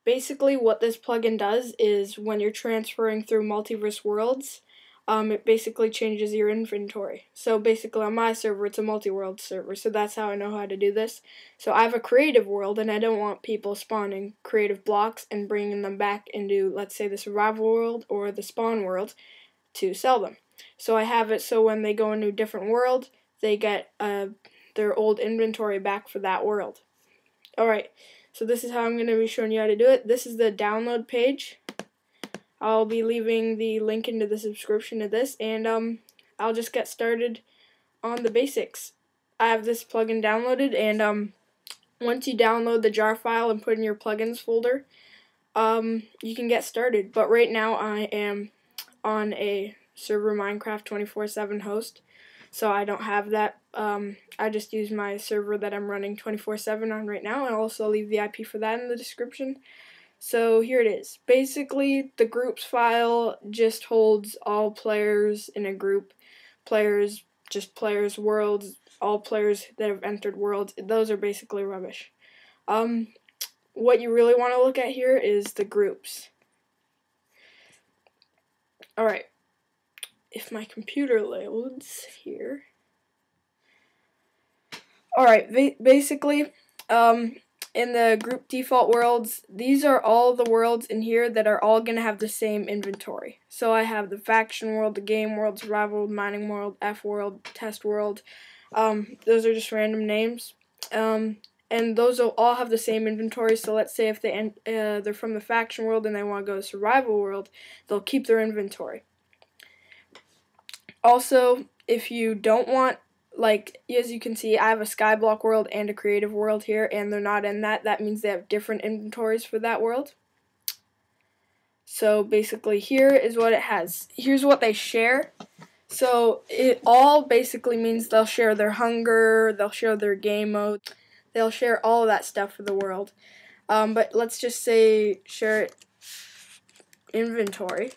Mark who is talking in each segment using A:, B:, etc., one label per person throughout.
A: Basically, what this plugin does is when you're transferring through multiverse worlds, it basically changes your inventory. So basically on my server, it's a multi-world server, so that's how I know how to do this. So I have a creative world, and I don't want people spawning creative blocks and bringing them back into, let's say, the survival world or the spawn world to sell them. So I have it so when they go into a different world, they get their old inventory back for that world. Alright, so this is how I'm going to be showing you how to do it. This is the download page. I'll be leaving the link into the subscription to this, and I'll just get started on the basics. I have this plugin downloaded, and once you download the jar file and put in your plugins folder, you can get started. But right now I am on a server Minecraft 24/7 host, so I don't have that. I just use my server that I'm running 24/7 on right now, and I'll also leave the IP for that in the description. So here it is. Basically, the groups file just holds all players in a group. Players, just players, worlds, all players that have entered worlds. Those are basically rubbish. What you really want to look at here is the groups. Alright. If my computer loads here. Alright, basically, in the group default worlds, these are all the worlds in here that are all going to have the same inventory. So I have the faction world, the game world, survival world, mining world, F world, test world. Those are just random names. And those will all have the same inventory. So let's say if they're from the faction world and they want to go to survival world, they'll keep their inventory. Also, if you don't want, like, as you can see, I have a skyblock world and a creative world here, and they're not in that. That means they have different inventories for that world. So basically here is what it has. Here's what they share. So it all basically means they'll share their hunger, they'll share their game mode, they'll share all of that stuff for the world. But let's just say share inventory.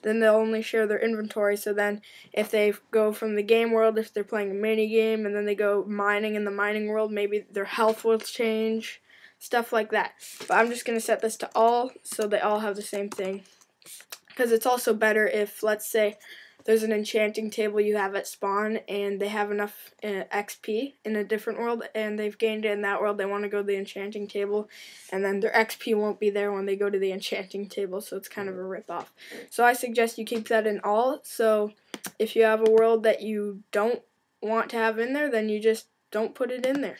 A: Then they'll only share their inventory. So then if they go from the game world, if they're playing a mini game, and then they go mining in the mining world, maybe their health will change, stuff like that. But I'm just going to set this to all so they all have the same thing. Because it's also better if, let's say, there's an enchanting table you have at spawn and they have enough XP in a different world and they've gained it in that world, they want to go to the enchanting table, and then their XP won't be there when they go to the enchanting table, so it's kind of a rip-off. So I suggest you keep that in all, so if you have a world that you don't want to have in there, then you just don't put it in there.